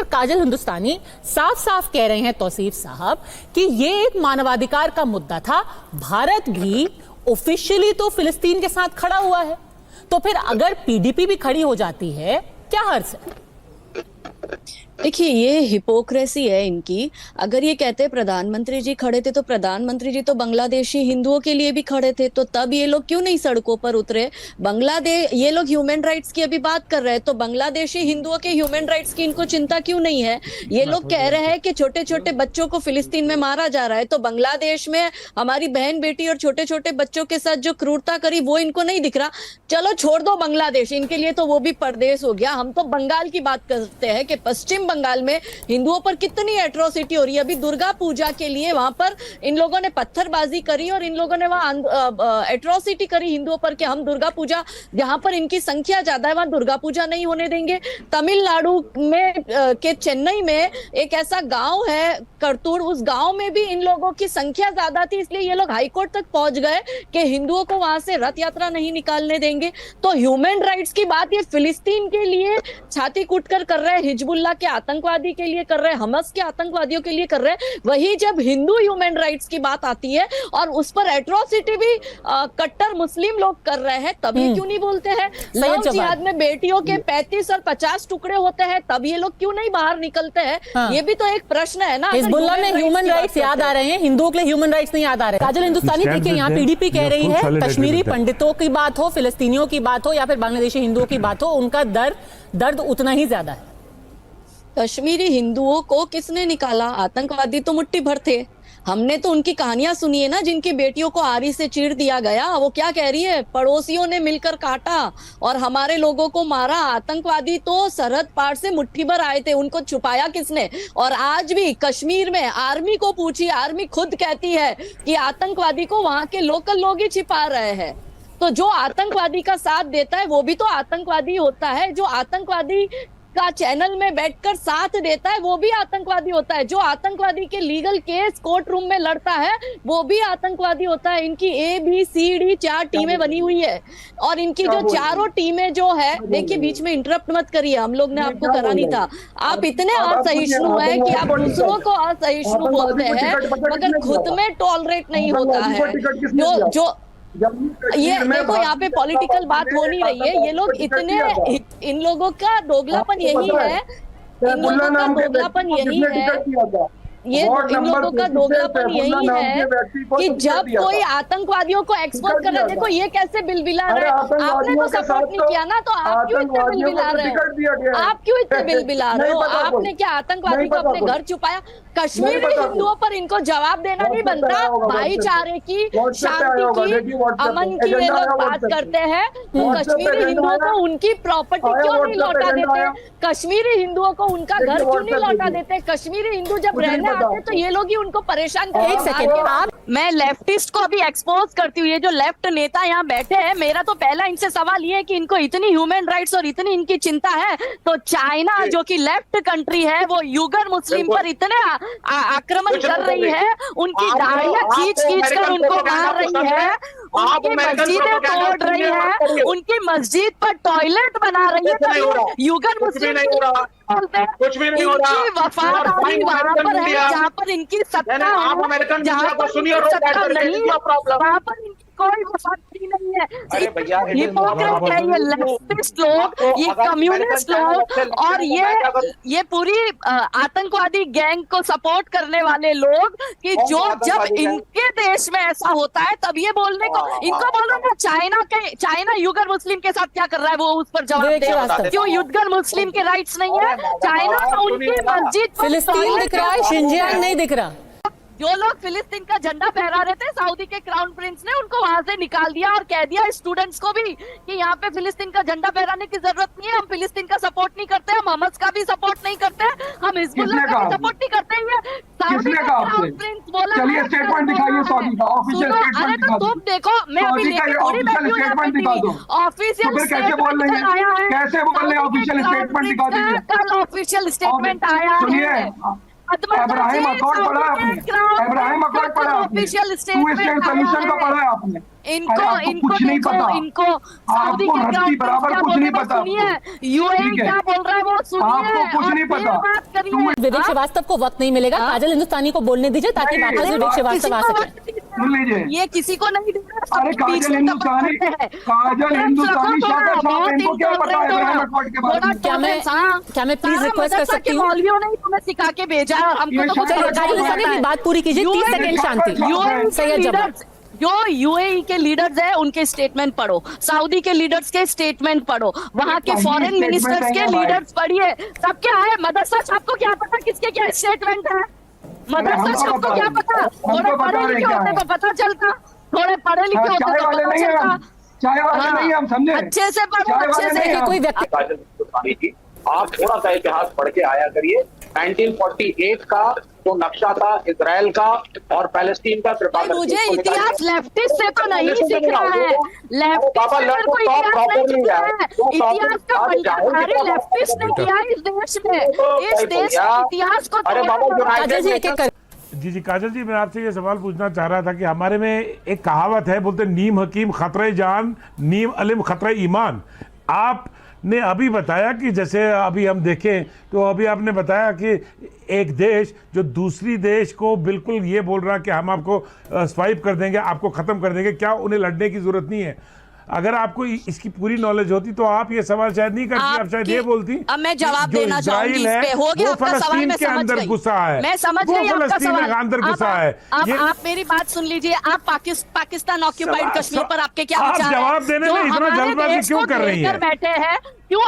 पर काजल हिंदुस्तानी साफ साफ कह रहे हैं तौसीफ साहब कि ये एक मानवाधिकार का मुद्दा था। भारत भी ऑफिशियली तो फिलिस्तीन के साथ खड़ा हुआ है, तो फिर अगर पीडीपी भी खड़ी हो जाती है क्या हर्ज है? देखिए, ये हिपोक्रेसी है इनकी। अगर ये कहते प्रधानमंत्री जी खड़े थे तो प्रधानमंत्री जी तो बांग्लादेशी हिंदुओं के लिए भी खड़े थे, तो तब ये लोग क्यों नहीं सड़कों पर उतरे? बांग्लादेश, ये लोग ह्यूमन राइट्स की अभी बात कर रहे हैं, तो बांग्लादेशी हिंदुओं के ह्यूमन राइट्स की इनको चिंता क्यों नहीं है? ये लोग कह रहे हैं कि छोटे छोटे बच्चों को फिलिस्तीन में मारा जा रहा है, तो बांग्लादेश में हमारी बहन बेटी और छोटे छोटे बच्चों के साथ जो क्रूरता करी वो इनको नहीं दिख रहा। चलो छोड़ दो बांग्लादेश, इनके लिए तो वो भी परदेश हो गया। हम तो बंगाल की बात करते हैं कि पश्चिम बंगाल में हिंदुओं पर कितनी एट्रोसिटी हो रही है। अभी दुर्गा पूजा के लिए वहां पर इन लोगों ने पत्थरबाजी करी और इन लोगों ने वहां एट्रोसिटी करी हिंदुओं पर कि हम दुर्गा पूजा, जहां पर इनकी संख्या ज्यादा है वहां दुर्गा पूजा नहीं होने देंगे। तमिलनाडु में के चेन्नई में एक ऐसा गांव है करतूर, उस गांव में भी इन लोगों की संख्या ज्यादा थी, इसलिए ये लोग हाईकोर्ट तक पहुंच गए कि हिंदुओं को वहां से रथ यात्रा नहीं निकालने देंगे। तो ह्यूमन राइट्स की बात ये फिलिस्तीन के लिए छाती कूटकर कर रहे हैं, हिजबुल्लाह के आतंकवादी के लिए कर रहे हैं, हमास के आतंकवादियों के लिए कर रहे हैं। वही जब हिंदू ह्यूमन राइट्स की बात आती है और उस पर एट्रोसिटी भी कट्टर मुस्लिम लोग कर रहे हैं, तब ये क्यों नहीं बोलते हैं? लव जिहाद में बेटियों के 35 और 50 टुकड़े होते हैं, तब ये लोग क्यों नहीं बाहर निकलते हैं? हाँ। ये भी तो एक प्रश्न है ना। हिजबुल्लाह में ह्यूमन राइट्स याद आ रहे हैं, हिंदुओं के लिए ह्यूमन राइट्स नहीं याद आ रहे। काजल हिंदुस्तानी, देखिए यहाँ पीडीपी कह रही है कश्मीरी पंडितों की बात हो, फिलिस्तीनियों की बात हो या फिर बांग्लादेशी हिंदुओं की बात हो, उनका दर्द उतना ही ज्यादा है। कश्मीरी हिंदुओं को किसने निकाला? आतंकवादी तो मुट्ठी भर थे। हमने तो उनकी कहानियां सुनी है ना, जिनकी बेटियों को आरी से चीर दिया गया। वो क्या कह रही है? पड़ोसियों ने मिलकर काटा और हमारे लोगों को मारा। आतंकवादी तो सरहद पार से मुट्ठी भर आए थे, उनको छुपाया किसने? और आज भी कश्मीर में आर्मी को पूछिए, आर्मी खुद कहती है कि आतंकवादी को वहां के लोकल लोग ही छिपा रहे हैं। तो जो आतंकवादी का साथ देता है वो भी तो आतंकवादी होता है। जो आतंकवादी का चैनल में बैठकर साथ देता है वो भी आतंकवादी होता है। जो आतंकवादी के लीगल केस कोर्ट रूम में लड़ता है वो भी आतंकवादी होता है। इनकी ABCD 4 टीमें बनी हुई है और इनकी जो चारों टीमें जो है, देखिए बीच में इंटरप्ट मत करिए, हम लोग ने आपको करा नहीं था। आप इतने असहिष्णु हैं कि आप दूसरों को असहिष्णु बोलते हैं मगर खुद में टॉलरेट नहीं होता है। जो ये देखो, यहाँ पे पॉलिटिकल बात हो नहीं रही है। ये लोग इतने, इन लोगों का दोगलापन यही है, इन लोगों का दोगलापन यही है, ये इन लोगों का दोगलापन यही है कि जब कोई आतंकवादियों को एक्सपोज कर रहा है, देखो ये कैसे बिलबिला रहे हैं। आपने तो सपोर्ट नहीं किया ना, तो आप क्यों इतने बिलबिला रहे हो? आप क्यों इतने बिलबिला रहे हो? आपने क्या आतंकवादी को अपने घर छुपाया? कश्मीरी हिंदुओं पर इनको जवाब देना नहीं बनता। भाईचारे की, शांति की, अमन की ये लोग बात करते हैं, कश्मीरी हिंदुओं को उनकी प्रॉपर्टी क्यों नहीं लौटा देते? कश्मीरी हिंदुओं को उनका घर क्यों नहीं लौटा देते? कश्मीरी हिंदू जब रहने आते तो ये लोग ही उनको परेशान करते। एक सेकंड, मैं लेफ्टिस्ट को भी एक्सपोज करती हूँ। ये जो लेफ्ट नेता यहाँ बैठे हैं, मेरा तो पहला इनसे सवाल ये है कि इनको इतनी ह्यूमन राइट्स और इतनी इनकी चिंता है तो चाइना जो कि लेफ्ट कंट्री है, वो यूगर मुस्लिम पर इतने आक्रमण कर रही है, उनकी दाढ़ियां खींच कर उनको मार रही है, उनकी मस्जिदें तोड़ रही है, उनकी मस्जिद पर टॉयलेट बना रही है, तो यूगर मुस्लिम कुछ भी नहीं हो रहा। वफादारी वहां पर है जहाँ पर इनकी सत्ता, जहाँ पर सत्ता नहीं है वहां पर इनकी कोई वफादारी नहीं है। हिपोक्रेट है ये लेफ्टिस्ट लोग, ये कम्युनिस्ट लोग और ये पूरी आतंकवादी गैंग को सपोर्ट करने वाले लोग कि जो जब इनके देश में ऐसा होता है तब ये बोलने को, इनको बोलो ना चाइना युगर मुस्लिम के साथ क्या कर रहा है वो उस पर जवाब दे। क्यों युगर मुस्लिम के राइट्स नहीं है? चाइना उनकी मस्जिद, फिलिस्तीन दिख रहा है, शिनजियांग नहीं दिख रहा। जो लोग फिलिस्तीन का झंडा फहरा रहे थे, सऊदी के क्राउन प्रिंस ने उनको वहां से निकाल दिया और कह दिया स्टूडेंट्स को भी कि यहाँ पे फिलिस्तीन का झंडा फहराने की जरूरत नहीं है। हम फिलिस्तीन का सपोर्ट नहीं करते, हम हमास का भी सपोर्ट नहीं करते, हम हिजबुल्लाह का भी सपोर्ट नहीं करते हैं। सऊदी का क्राउन प्रिंस बोला, चलिए स्टेटमेंट दिखाइए सऊदी का ऑफिशियल स्टेटमेंट दिखा दो। तुम देखो, मैं अभी ऑफिशियल स्टेटमेंट दिखा दो। ऑफिशियल कैसे बोल रहे हैं? कैसे बोल रहे हैं? ऑफिशियल स्टेटमेंट दिखा दीजिए। कल ऑफिशियल स्टेटमेंट आया है। इब्राहिम अकॉर्ड पढ़ा है आपने? इब्राहिम अकॉर्ड पढ़ा है आपने? ऑफिशियल टू स्टेट सोल्यूशन का पढ़ा है आपने? इनको आपको इनको कुछ नहीं देखो, पता, इनको सऊदी आपको के रत्ती ग्राउंड पर बराबर क्या कुछ बोल नहीं रहे हैं पता वो सुनिए, आपको। यूएई ठीक है। क्या बोल रहा है वो सुनिए, आपको कुछ और नहीं फिर पता। बात करिए। विवेक श्रीवास्तव को वक्त नहीं मिलेगा, काजल हिंदुस्तानी को बोलने दीजिए ताकि नहीं, वापस विवेक श्रीवास्तव आ सके। सुन लीजिए, ये किसी को नहीं दे रहा, अरे सबके बीच काजल में हिंदुस्तानी, दबा करते हैं। काजल हिंदुस्तानी शाका साहब, बहुत इनको क्या पता है intolerant हो इब्राहिम रहा। अकॉर्ड के बारे में? क्या मैं प्लीज रिक्वेस्ट कर सकती हूँ? मौलवियों ने ही तुम्हें सिखा के भेजा है, हमको तो कुछ चलिए समझ काजल नहीं हिंदुस्तानी आता अपनी है। बात पूरी कीजिए, 30 सेकंड शांति। सैयद जवाब। जो यूएई के लीडर्स है उनके स्टेटमेंट पढ़ो, सऊदी के लीडर्स के स्टेटमेंट पढ़ो, वहाँ के सही फॉरेन statement मिनिस्टर्स है के भाई। लीडर्स पढ़िए, सब क्या है। मदरसा आपको क्या पता किसके क्या स्टेटमेंट है? मदरसा हमको आपको पता क्या है। पता? हमको थोड़े पता पढ़े है लिखे क्या होते है। तो पता चलता, थोड़े पढ़े लिखे होते चाय तो वाले पता नहीं है चलता। हम, चाय वाले नहीं है हम, समझे? अच्छे से पढ़ो, चाय अच्छे वाले से। नहीं है हम। कोई व्यक्ति काजल हिंदुस्तानी जी, आप थोड़ा सा इतिहास पढ़ के आया करिए। 1948 का जो नक्शा था इजराइल का और पैलेस्टीन का, कृपा करके मुझे इसको निकालिए। इतिहास लेफ्टिस्ट से तो नहीं सीख रहा है, लेफ्टिस्ट बाबा, से मेरे को तो आप इतिहास नहीं proper नहीं सीखना है। है। तो इतिहास का आप जाओ बलिदान कि लेफ्टिस्ट ने बेटा। किया इस देश में, इस भाई देश भैया, के इतिहास को अरे बाबा, तोड़ना यूनाइटेड काजल जी एक एक कर जी काजल जी, मैं आपसे ये सवाल पूछना चाह रहा था कि हमारे में एक कहावत है, बोलते नीम हकीम खतरे जान, नीम अलिम खतरे ईमान। आपने अभी बताया कि जैसे अभी हम देखें तो अभी आपने बताया कि एक देश जो दूसरी देश को बिल्कुल ये बोल रहा है कि हम आपको स्वाइप कर देंगे, आपको ख़त्म कर देंगे, क्या उन्हें लड़ने की ज़रूरत नहीं है? अगर आपको इसकी पूरी नॉलेज होती तो आप ये सवाल शायद नहीं करती, आप शायद ये बोलती। अब मैं जवाब जो देना चाहूंगी इजराइल इस पे। हो गया वो आपका सवाल, मैं फलस्तीन के समझ अंदर गई। घुसा है, मैं समझ वो गई आपका फलस्तीन सवाल। के अंदर घुसा है। अब ये आप मेरी बात सुन लीजिए। आप पाकिस्तान ऑक्यूपाइड सवाल- कश्मीर पर आपके क्या आप विचार जवाब है? देने जो में इतना हमारे जल्दबाजी देश क्यों को कर रही घेर हैं? कर बैठे हैं, क्यों